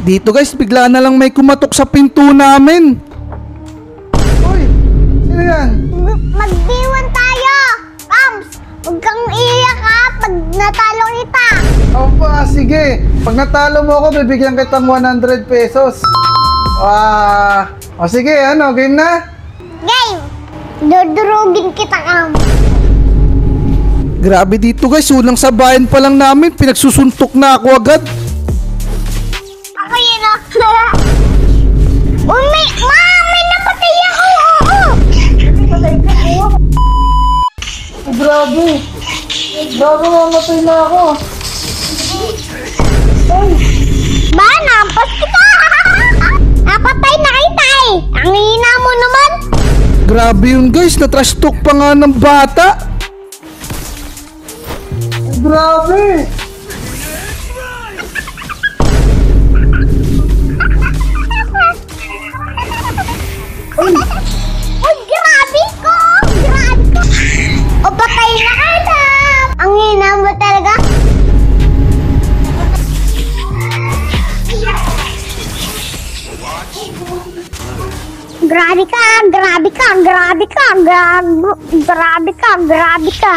dito guys, bigla na lang may kumatok sa pinto namin. Uy, sino yan? Magdiwan tayo! Kams, huwag kang iiyak ha pag natalo kita. Opa, sige. Pag natalo mo ako, bibigyan kitang 100 pesos. O sige, ano, game na? Game! Dudurugin kita, Kams. Grabe dito guys, unang sa bayan pa lang namin, pinagsusuntok na ako agad. Ako yun o. Uy, may napatay ako. Grabe. Grabe, mamatay na ako. Ba, nampas kita. Napatay na kita eh. Ang hina mo naman. Grabe yun guys, na-trash talk pa nga ng bata. Grabe. Uy, grabe ko. O, patay na kita. Ang hina mo talaga. Grabe ka.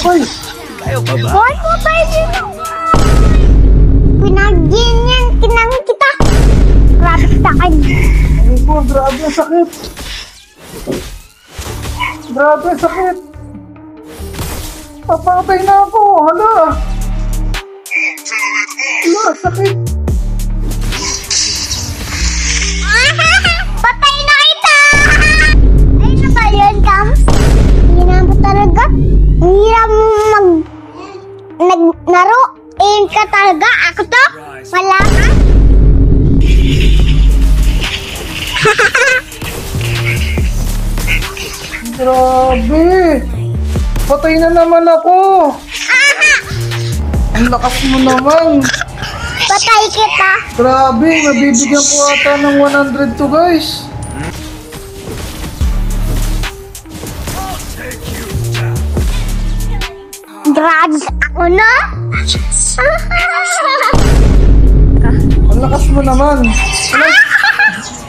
Uy, Hoy, patay dito. Pinagyan yan, kinang kita. Grabe kita kayo. ay po, grabe ang sakit. Grabe ang sakit. Papatay na ako, hala. Hala, sakit. Patay na kita! Ay, na ba yun, Kams? Hindi na mo talaga. Ang hirap mo naglaro. Aim ka talaga. Ako to? Wala ka? Grabe. Patay na naman ako. Ang lakas mo naman. Patay kita. Grabe, mabibigyan ko ata ng 100 to guys. Drugs ako na? Ang lakas mo naman.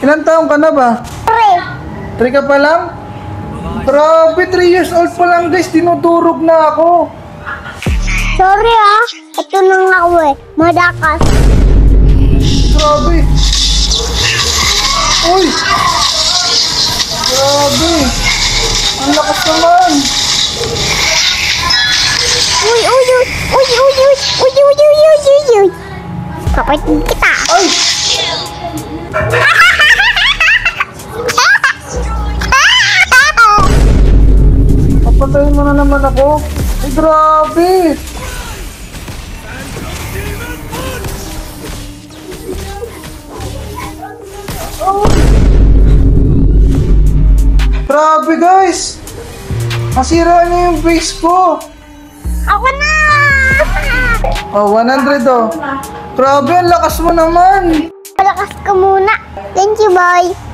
Ilan taong ka na ba? Pre, 3 ka pa lang? Grabe, 3 years old pa lang guys, tinudurog na ako. sorry ah. Ito na nga ako eh. Madakas. Grabe. Uy. Grabe. Ang lakas naman. Uy. Kapatid kita. Ay. Papatayin mo na naman ako. Ay, grabe. Oh. Grabe guys. Masira niyo yung base ko. Ako na! Oh, 100 oh. Grabe, ang lakas mo naman. Malakas ka muna. Thank you, boy.